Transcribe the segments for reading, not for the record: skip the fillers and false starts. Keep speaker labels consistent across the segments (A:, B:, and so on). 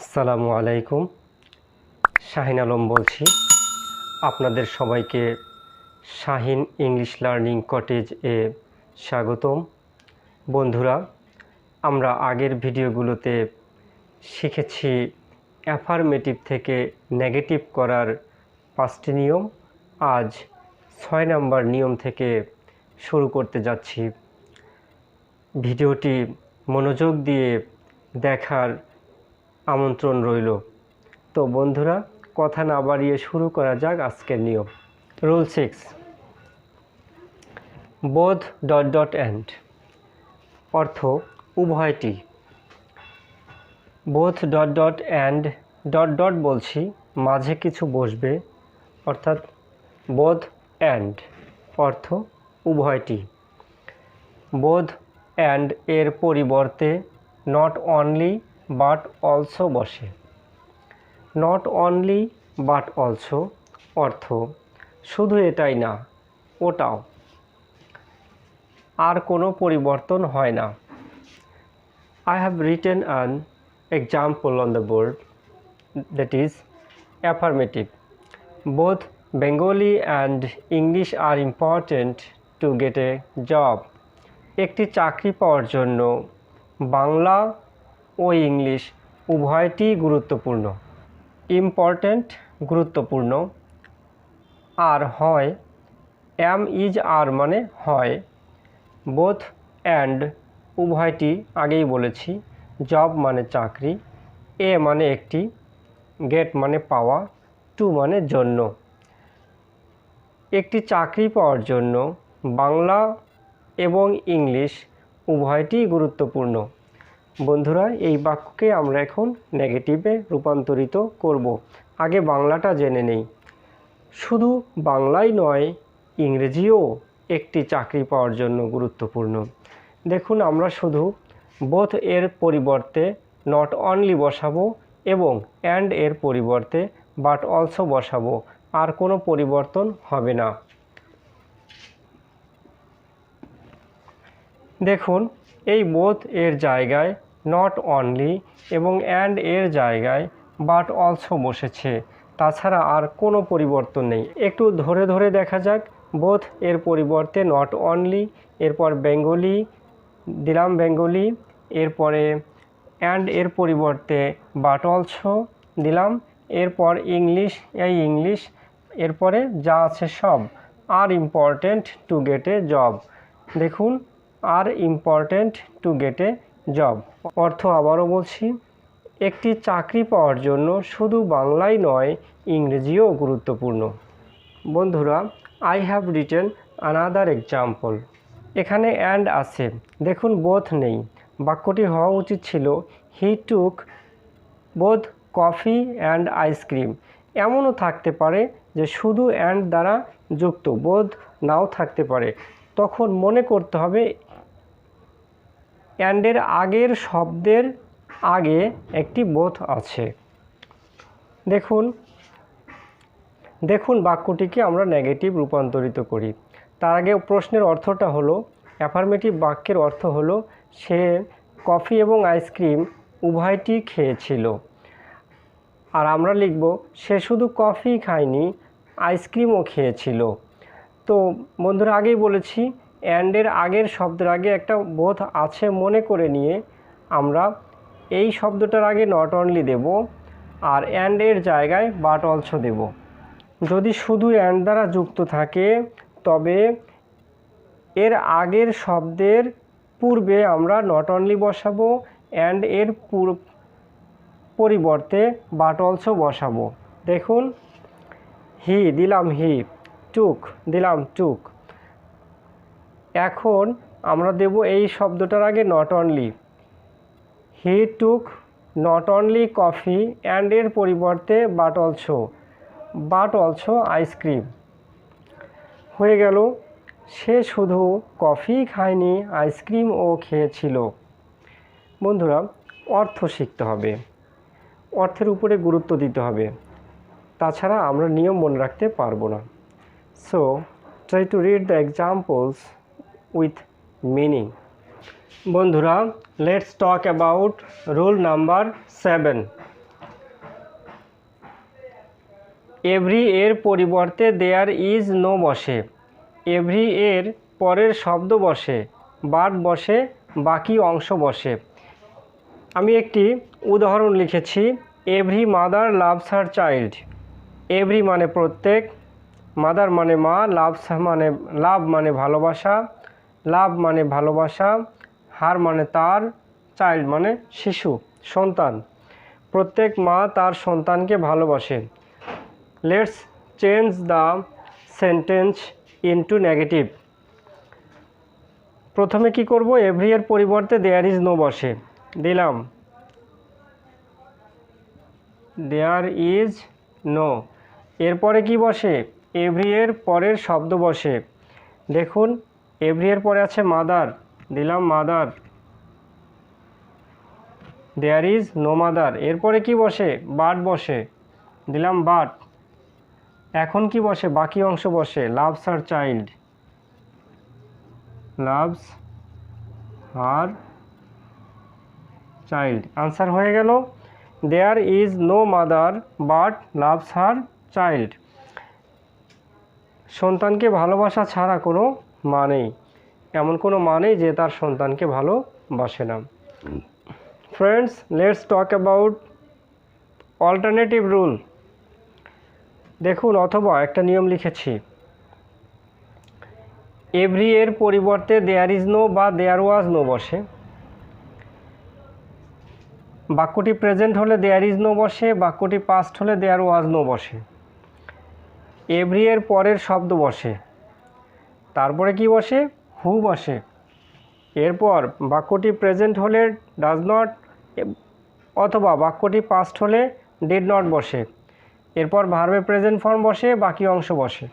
A: আসসালামু আলাইকুম। শাহিন আলম বলছি। আপনাদের সবাইকে শাহিন ইংলিশ লার্নিং কটেজ এ স্বাগতম। বন্ধুরা, আমরা আগের ভিডিওগুলোতে শিখেছি অ্যাফার্মেটিভ থেকে নেগেটিভ করার 5টি নিয়ম। আজ 6 নম্বর নিয়ম থেকে শুরু করতে যাচ্ছি। ভিডিওটি মনোযোগ দিয়ে দেখার আমন্ত্রণ রইল। তো বন্ধুরা, কথা না বাড়িয়ে শুরু করা যাক আজকের নিয়ম। রুল 6, বোথ ... অ্যান্ড অর্থ উভয়টি। বোথ ... অ্যান্ড ... বলছি মাঝে কিছু বসবে, অর্থাৎ বোথ অ্যান্ড অর্থ উভয়টি। বোথ অ্যান্ড এর পরিবর্তে নট অনলি বাট অলসো বসে। নট অনলি বাট অলসো অর্থ শুধু এটাই না, ওটাও। আর কোনো পরিবর্তন হয় না। I have written an example on the board, that is affirmative. Both Bengali and English are important to get a job. একটি চাকরি পাওয়ার জন্য বাংলা ও ইংলিশ উভয়টি গুরুত্বপূর্ণ। ইম্পর্ট্যান্ট গুরুত্বপূর্ণ, আর হয় এম ইজ আর মানে হয়। বোথ অ্যান্ড উভয়টি আগেই বলেছি। জব মানে চাকরি, এ মানে একটি, গেট মানে পাওয়া, টু মানে জন্য। একটি চাকরি পাওয়ার জন্য বাংলা এবং ইংলিশ উভয়টি গুরুত্বপূর্ণ। বন্ধুরা, এই বাক্যকে আমরা এখন নেগেটিভে রূপান্তরিত করব। আগে বাংলাটা জেনে নেই। শুধু বাংলাই নয়, ইংরেজিও একটি চাকরি পাওয়ার জন্য গুরুত্বপূর্ণ। দেখুন, আমরা শুধু বোথ এর পরিবর্তে নট অনলি বসাবো এবং অ্যান্ড এর পরিবর্তে বাট অলসো বসাবো। আর কোনো পরিবর্তন হবে না। দেখুন, এই বোথ এর জায়গায় নট অনলি এবং অ্যান্ড এর জায়গায় বাট অলসো বসেছে। তাছাড়া আর কোনো পরিবর্তন নেই। একটু ধরে ধরে দেখা যাক। বোথ এর পরিবর্তে নট অনলি, এরপর বেঙ্গলি দিলাম বেঙ্গলি, এরপরে অ্যান্ড এর পরিবর্তে বাট অলসো দিলাম, এরপর ইংলিশ এই ইংলিশ, এরপরে যা আছে সব। আর important to get a job. দেখুন, আর important to get a job অর্থ আবারও বলছি, একটি চাকরি পাওয়ার জন্য শুধু বাংলাই নয়, ইংরেজিও গুরুত্বপূর্ণ। বন্ধুরা, I have written another example. এখানে অ্যান্ড আছে, দেখুন বোথ নেই। বাক্যটি হওয়া উচিত ছিল হি টুক বোথ কফি অ্যান্ড আইসক্রিম। এমনও থাকতে পারে যে শুধু অ্যান্ড দ্বারা যুক্ত, বোথ নাও থাকতে পারে। তখন মনে করতে হবে অ্যান্ডের আগের শব্দের আগে একটি বোথ আছে। দেখুন বাক্যটিকে আমরা নেগেটিভ রূপান্তরিত করি। তার আগে প্রশ্নের অর্থটা হলো, অ্যাফার্মেটিভ বাক্যের অর্থ হলো সে কফি এবং আইসক্রিম উভয়টি খেয়েছিল। আর আমরা লিখব সে শুধু কফি খায়নি, আইসক্রিমও খেয়েছিল। তো বন্ধুরা, আগেই বলেছি অ্যান্ডের আগের শব্দের আগে একটা বোথ আছে মনে করে নিয়ে আমরা এই শব্দটার আগে নট অনলি দেব আর অ্যান্ডের জায়গায় বাট অলসো দেব। যদি শুধু অ্যান্ড দ্বারা যুক্ত থাকে তবে এর আগের শব্দের পূর্বে আমরা নট অনলি বসাবো, অ্যান্ড এর পরিবর্তে বাট অলসো বসাবো। দেখুন, হি দিলাম হি, টুক দিলাম টুক। এখন আমরা দেব এই শব্দটার আগে not only. He took not only coffee and এর পরিবর্তে বাট অলসো আইসক্রিম। হয়ে গেল, সে শুধু কফি খায়নি, আইসক্রিমও খেয়েছিল। বন্ধুরা, অর্থ শিখতে হবে, অর্থের উপরে গুরুত্ব দিতে হবে, তাছাড়া আমরা নিয়ম মনে রাখতে পারবো না। So try to read the examples with meaning. বন্ধুরা, let's talk about rule number 7, every এর পরিবর্তে দেয়ার ইজ নো বসে। এভরি এর পরের শব্দ বসে, বাট বসে, বাকি অংশ বসে। আমি একটি উদাহরণ লিখেছি, every mother loves her child. Every মানে প্রত্যেক, মাদার মানে মা, লাভস মানে লাভ মানে ভালোবাসা, লাভ মানে ভালোবাসা, হার মানে তার, চাইল্ড মানে শিশু, সন্তান। প্রত্যেক মা তার সন্তানকে ভালোবাসে। Let's change the sentence into negative. প্রথমে কি করব, এভরি এর পরিবর্তে দেয়ার ইজ নো বসে, দিলাম দেয়ার ইজ নো। এরপরে কি বসে, এভরি এর পরের শব্দ বসে। দেখুন এভরি এর পরে আছে মাদার, দিলাম mother, there is no mother. এরপরে কি বসে, বাট বসে, দিলাম বাট। এখন কি বসে, বাকি অংশ বসে, loves her child, loves her child. Answer হয়ে গেল, there is no mother but loves her child. সন্তানকে ভালোবাসা ছাড়া কোনো মা নেই, এমন কোনো মা নেই যে তার সন্তানকে ভালোবাসে না। Friends, let's talk about alternative rule. দেখুন, অথবা একটা নিয়ম লিখেছি, এভরি এর পরিবর্তে দেয়ার ইজ নো বা দেয়ার ওয়াজ নো বসে। বাক্যটি প্রেজেন্ট হলে দেয়ার ইজ নো বসে, বাক্যটি পাস্ট হলে দেয়ার ওয়াজ নো বসে। এভরি এর পরের শব্দ বসে, তারপরে কি বসে, হু বসে। এরপর বাক্যটি প্রেজেন্ট হলে ডাজ নট, অথবা বাক্যটি পাস্ট হলে ডিড নট বসে। এরপর ভার্বের প্রেজেন্ট ফর্ম বসে, বাকি অংশ বসে।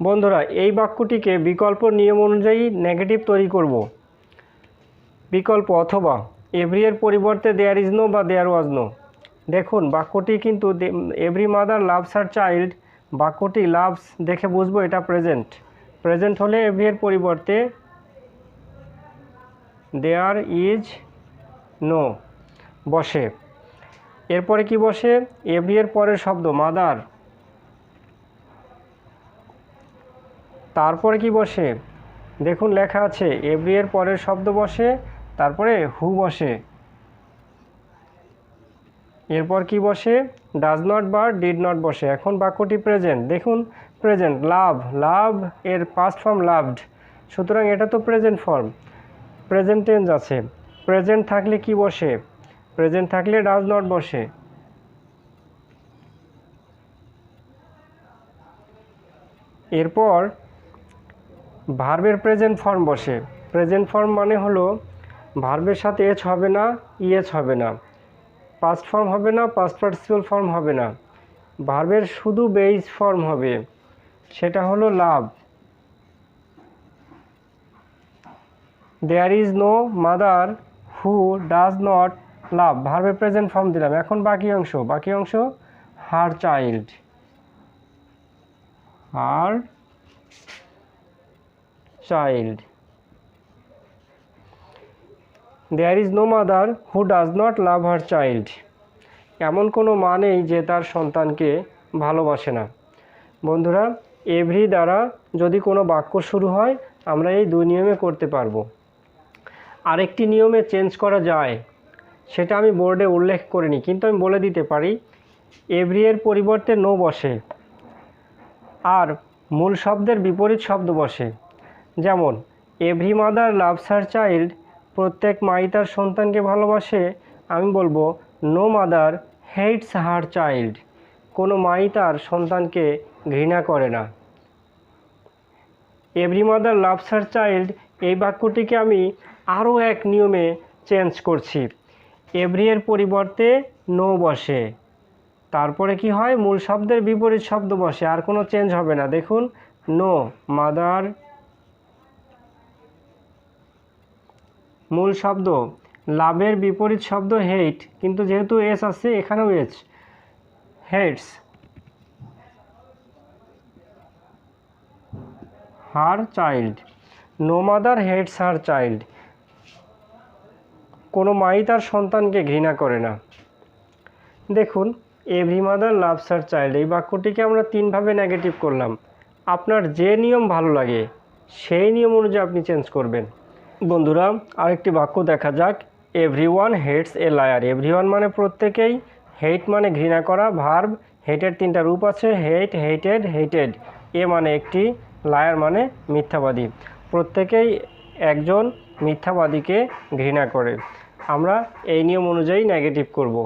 A: বন্ধুরা, এই বাক্যটিকে বিকল্প নিয়ম অনুযায়ী নেগেটিভ তৈরি করব। বিকল্প অথবা এভরি এর পরিবর্তে দেয়ার ইজ নো বা দেয়ার ওয়াজ নো। দেখুন বাক্যটি কিন্তু every mother loves her child, বাক্যটি লাভস দেখে বুঝবো এটা প্রেজেন্ট। প্রেজেন্ট হলে এভরি এর পরিবর্তে দেয়ার ইজ নো বসে। এরপরে কি বসে, এভরি এর পরের শব্দ মাদার, তারপরে কি বসে, দেখুন লেখা আছে এভরি এর পরের শব্দ বসে, তারপরে হু বসে। এরপর কি বসে, ডাজ নট বা ডিড নট বসে। এখন বাক্যটি প্রেজেন্ট, দেখুন প্রেজেন্ট, লাভ, লাভ এর পাস্ট ফর্ম লাভড, সুতরাং এটা তো প্রেজেন্ট ফর্ম, প্রেজেন্ট টেন্স আছে। প্রেজেন্ট থাকলে কি বসে, প্রেজেন্ট থাকলে ডাজ নট বসে। এরপর ভার্বের প্রেজেন্ট ফর্ম বসে। প্রেজেন্ট ফর্ম মানে হলো ভার্বের সাথে এচ হবে না, ইএচ হবে না, পাস্ট ফর্ম হবে না, পাস্ট পার্টিসিপল ফর্ম হবে না, ভার্বের শুধু বেস ফর্ম হবে, সেটা হলো love. There is no mother who does not love, ভার্বের প্রেজেন্ট ফর্ম দিলাম। এখন বাকি অংশ, বাকি অংশ her child, her child. There is no mother who does not love her child. এমন কোনো মা নেই যে তার সন্তানকে ভালোবাসে না। বন্ধুরা, এভরি দ্বারা যদি কোনো বাক্য শুরু হয় আমরা এই দুই নিয়মে করতে পারবো। আরেকটি নিয়মে চেঞ্জ করা যায়, সেটা আমি বোর্ডে উল্লেখ করিনি, কিন্তু আমি বলে দিতে পারি, এভরি এর পরিবর্তে নো বসে আর মূল শব্দের বিপরীত শব্দ বসে। যেমন every mother loves her child, প্রত্যেক মাই তার সন্তানকে ভালোবাসে, আমি বলবো no mother hates her child, কোনো মাই তার সন্তানকে ঘৃণা করে না। Every mother loves her child এই বাক্যটিকে আমি আরও এক নিয়মে চেঞ্জ করছি, এভরি এর পরিবর্তে নো বসে, তারপরে কি হয়, মূল শব্দের বিপরীত শব্দ বসে, আর কোনো চেঞ্জ হবে না। দেখুন, নো মাদার, মূল শব্দ লাভের বিপরীত শব্দ হেট, কিন্তু যেহেতু এস আছে এখানেও s, hates her child, no mother hates her child, কোনো মাই তার সন্তানকে ঘৃণা করে না। দেখুন every mother loves her child, এই বাক্যটিকে আমরা তিনভাবে নেগেটিভ করলাম। আপনার যে নিয়ম ভালো লাগে সেই নিয়ম অনুযায়ী আপনি চেঞ্জ করবেন। বন্ধুরা, আরেকটি বাক্য দেখা যাক। Everyone hates a liar. Everyone মানে প্রত্যেকেই, হেট মানে ঘৃণা করা, ভার্ব, হেটের তিনটা রূপ আছে, হেট, হেটেড, হেটেড। এ মানে একটি, লায়ার মানে মিথ্যাবাদী। প্রত্যেকেই একজন মিথ্যাবাদীকে ঘৃণা করে। আমরা এই নিয়ম অনুযায়ী নেগেটিভ করব।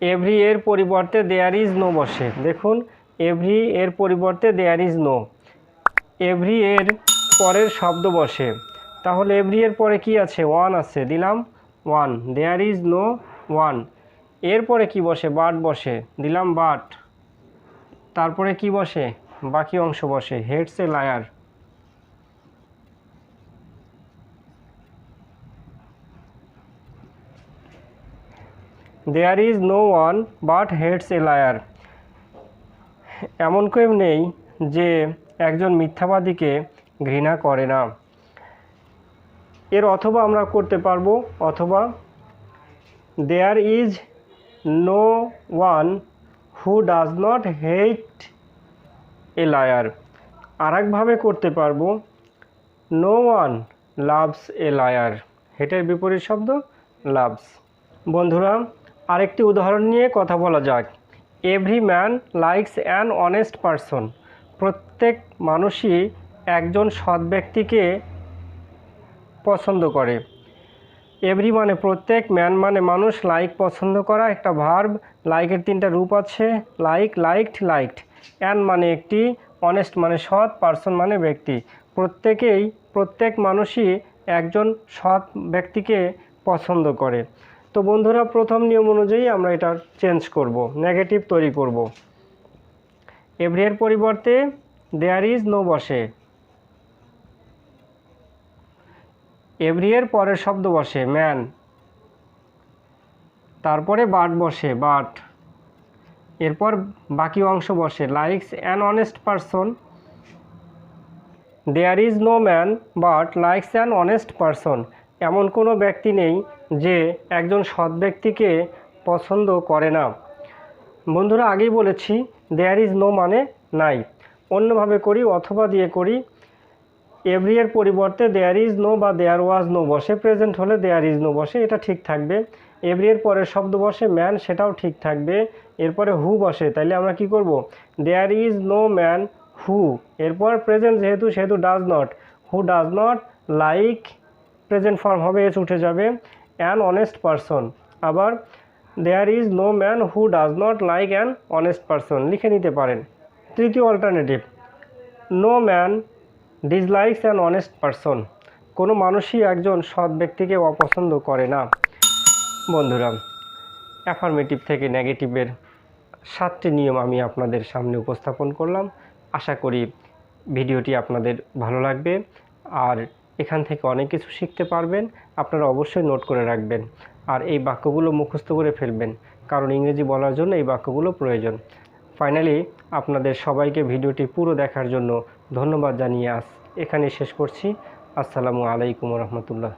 A: এভরি এর পরিবর্তে দেয়ার ইজ নো বসে। দেখুন, এভরি এর পরিবর্তে দেয়ার ইজ নো। এভরি এর পরের শব্দ বসে, তাহলে এভরি এর পরে কি আছে? ওয়ান আছে, দিলাম one. There is no one. এরপরে কি বসে? বাট বসে, দিলাম বাট। তারপরে কি বসে? বাকি অংশ বসে, hates a liar. There is no one but hates a liar. এমন কেউ নেই যে একজন মিথ্যাবাদীকে ঘৃণা করে না। এর অথবা আমরা করতে পারবো, অথবা there is no one who does not hate a liar. আর একভাবে করতে পারবো, no one loves a liar. হেটের বিপরীত শব্দ লাভস। বন্ধুরা, আরেকটি উদাহরণ নিয়ে কথা বলা যাক। Every man likes an honest person. প্রত্যেক মানুষই একজন সৎ ব্যক্তিকে পছন্দ করে। এভরি মানে প্রত্যেক, ম্যান মানে মানুষ, লাইক পছন্দ করা, একটা ভার্ব, লাইকের তিনটা রূপ আছে, লাইক, লাইকড, লাইকড। অ্যান মানে একটি, অনেস্ট মানে সৎ, পারসন মানে ব্যক্তি। প্রত্যেক মানুষই একজন সৎ ব্যক্তিকে পছন্দ করে। তো বন্ধুরা, প্রথম নিয়ম অনুযায়ী আমরা এটা চেঞ্জ করব, নেগেটিভ তৈরি করব। এভরি এর পরিবর্তে দেয়ার ইজ নো বসে। এভরি এর পরের শব্দ বসে, ম্যান। তারপরে বাট বসে, বাট। এরপর বাকি অংশ বসে, likes an honest person. There is no man but likes an honest person. এমন কোনো ব্যক্তি নেই যে একজন সৎ ব্যক্তিকে পছন্দ করে না। বন্ধুরা, আগেই বলেছি দেয়ার ইজ নো মানে নাই। অন্যভাবে করি, অথবা দিয়ে করি। এভরি এর পরিবর্তে দেয়ার ইজ নো বা দেয়ার ওয়াজ নো বসে, প্রেজেন্ট হলে দেয়ার ইজ নো বসে, এটা ঠিক থাকবে। এভরি এর পরের শব্দ বসে ম্যান, সেটাও ঠিক থাকবে। এরপরে হু বসে, তাইলে আমরা কি করব? There is no man who. এরপর প্রেজেন্ট সেহেতু does not, who does not like, present form হবে, এস উঠে যাবে, অ্যান অনেস্ট পারসন। আবার there is no man who does not like an honest person, লিখে নিতে পারেন। তৃতীয় alternative, no man dislikes an honest person. কোনো মানুষই একজন সৎ ব্যক্তিকে অপছন্দ করে না। বন্ধুরা, অ্যাফার্মেটিভ থেকে নেগেটিভের 7টি নিয়ম আমি আপনাদের সামনে উপস্থাপন করলাম। আশা করি ভিডিওটি আপনাদের ভালো লাগবে আর এখান থেকে অনেক কিছু শিখতে পারবেন। আপনারা অবশ্যই নোট করে রাখবেন আর এই বাক্যগুলো মুখস্থ করে ফেলবেন, কারণ ইংরেজি বলার জন্য এই বাক্যগুলো প্রয়োজন। ফাইনালি আপনাদের সবাইকে ভিডিওটি পুরো দেখার জন্য ধন্যবাদ জানিয়ে এখানে শেষ করছি। আসসালামু আলাইকুম রহমতুল্লাহ।